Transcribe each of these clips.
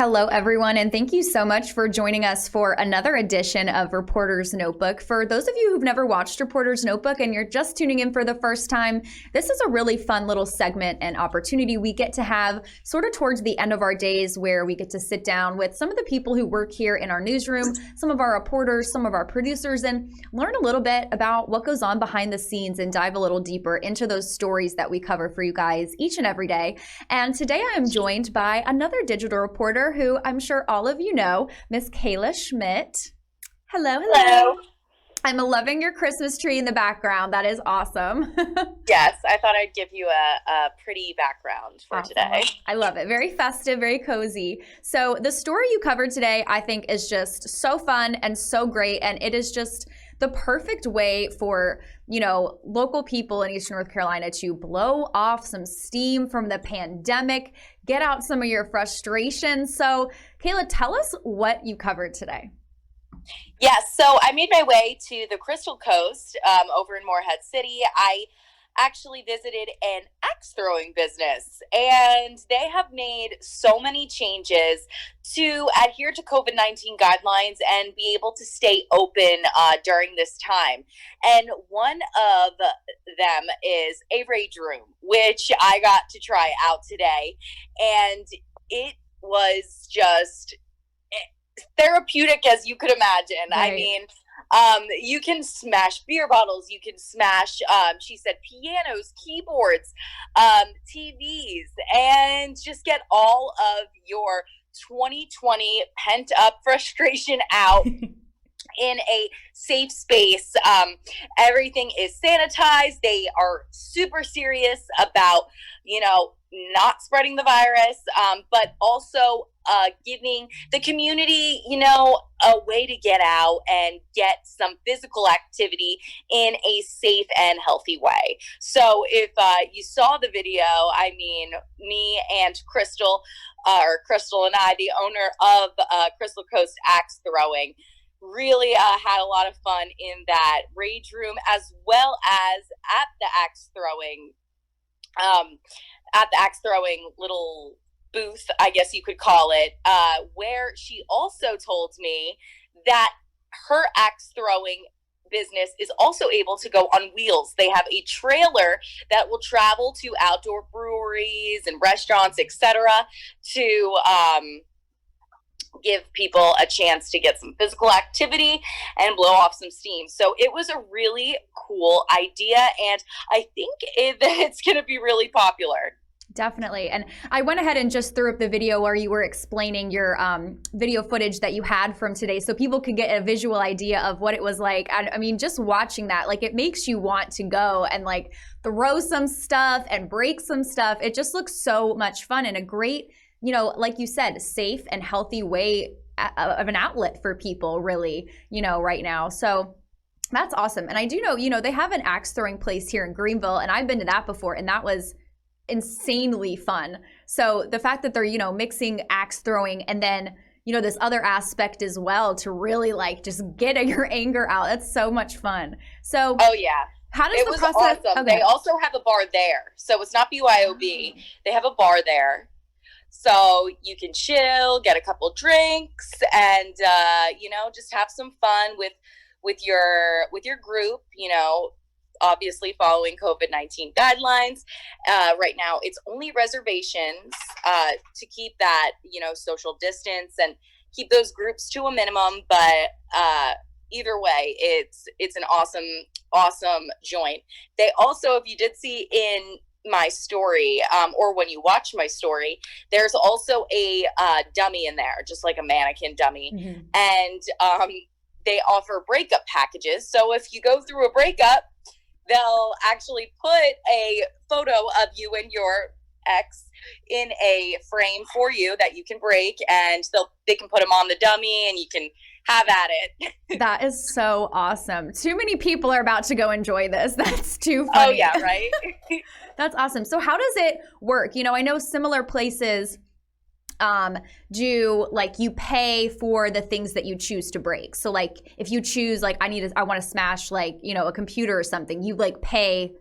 Hello, everyone, and thank you so much for joining us for another edition of Reporter's Notebook. For those of you who've never watched Reporter's Notebook and you're just tuning in for the first time, this is a really fun little segment and opportunity we get to have sort of towards the end of our days where we get to sit down with some of the people who work here in our newsroom, some of our reporters, some of our producers, and learn a little bit about what goes on behind the scenes and dive a little deeper into those stories that we cover for you guys each and every day. And today I am joined by another digital reporter who I'm sure all of you know, Miss Kayla Schmidt. Hello, hello. Hello. I'm loving your Christmas tree in the background. That is awesome. Yes, I thought I'd give you a pretty background for today. I love it. Very festive, very cozy. So the story you covered today, I think, is just so fun and so great. And it is just the perfect way for, local people in Eastern North Carolina to blow off some steam from the pandemic, get out some of your frustrations. So Kayla, tell us what you covered today. Yes, so I made my way to the Crystal Coast over in Morehead City. I actually visited an axe throwing business, and they have made so many changes to adhere to COVID-19 guidelines and be able to stay open during this time. And one of them is a rage room, which I got to try out today, and it was just therapeutic as you could imagine. Right. I mean, you can smash beer bottles, you can smash, she said, pianos, keyboards, TVs, and just get all of your 2020 pent up frustration out in a safe space. Everything is sanitized. They are super serious about, not spreading the virus, but also giving the community, a way to get out and get some physical activity in a safe and healthy way. So if you saw the video, I mean, me and Crystal and I, the owner of Crystal Coast Axe Throwing, really had a lot of fun in that rage room, as well as at the axe throwing little booth, I guess you could call it, where she also told me that her axe throwing business is also able to go on wheels. They have a trailer that will travel to outdoor breweries and restaurants, etc., to give people a chance to get some physical activity and blow off some steam. So it was a really cool idea, and I think it's going to be really popular. Definitely. And I went ahead and just threw up the video where you were explaining your video footage that you had from today so people could get a visual idea of what it was like. I mean, just watching that, it makes you want to go and throw some stuff and break some stuff. It just looks so much fun and a great, like you said, safe and healthy way of an outlet for people really, right now. So that's awesome. And I do know, they have an axe throwing place here in Greenville, and I've been to that before, and that was insanely fun. So the fact that they're, mixing axe throwing and then, this other aspect as well to really just get your anger out. That's so much fun. So, oh yeah. How does the process? Awesome. Okay. They also have a bar there. So it's not BYOB. They have a bar there. So you can chill, get a couple drinks, and, just have some fun with your group, obviously following COVID-19 guidelines. Right now, it's only reservations to keep that, social distance and keep those groups to a minimum. But either way, it's an awesome joint. They also, if you did see in my story, or when you watch my story, there's also a dummy in there, just like a mannequin dummy. Mm-hmm. And they offer breakup packages. So if you go through a breakup, they'll actually put a photo of you and your ex in a frame for you that you can break, and they can put them on the dummy and you can have at it. That is so awesome. Too many people are about to go enjoy this. That's too funny. Oh yeah, right? That's awesome. So how does it work? I know similar places do you pay for the things that you choose to break. So if you choose I want to smash a computer or something, you pay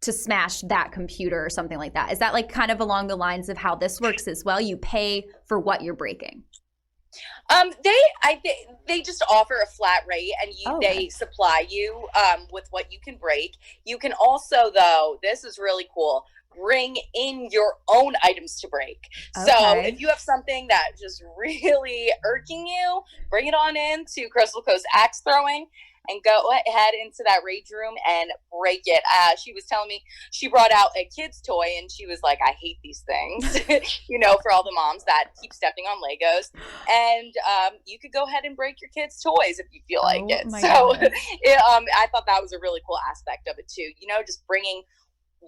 to smash that computer or something like that. Is that like kind of along the lines of how this works as well? You pay for what you're breaking. They just offer a flat rate, and they supply you with what you can break. You can also, though, this is really cool, bring in your own items to break. Okay. So if you have something that just really irking you, bring it on in to Crystal Coast Axe Throwing and go ahead into that rage room and break it. She was telling me she brought out a kid's toy, and she was like, I hate these things, for all the moms that keep stepping on Legos. And you could go ahead and break your kids' toys if you feel like it. So I thought that was a really cool aspect of it too. Just bringing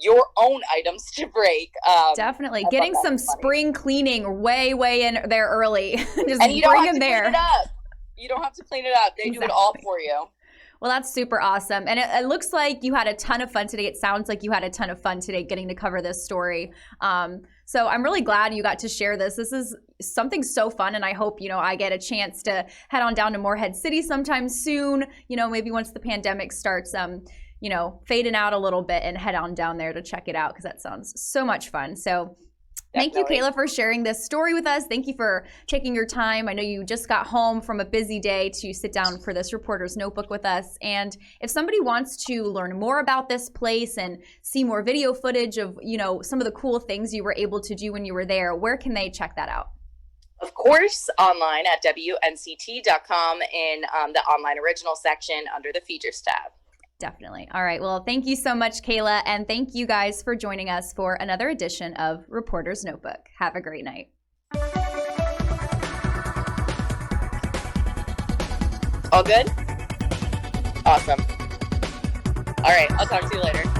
your own items to break. Definitely. Getting some spring cleaning way in there early. Just and you don't bring have them to there. Clean it up. You don't have to clean it up. They do it all for you. Well, that's super awesome. And it looks like you had a ton of fun today. It sounds like you had a ton of fun today getting to cover this story. So I'm really glad you got to share this. This is something so fun. And I hope, I get a chance to head on down to Morehead City sometime soon. Maybe once the pandemic starts, fading out a little bit, and head on down there to check it out, because that sounds so much fun. So thank you, Kayla, for sharing this story with us. Thank you for taking your time. I know you just got home from a busy day to sit down for this Reporter's Notebook with us. And if somebody wants to learn more about this place and see more video footage of, some of the cool things you were able to do when you were there, where can they check that out? Of course, online at WNCT.com in the online original section under the features tab. Definitely. All right. Well, thank you so much, Kayla. And thank you guys for joining us for another edition of Reporter's Notebook. Have a great night. All good? Awesome. All right. I'll talk to you later.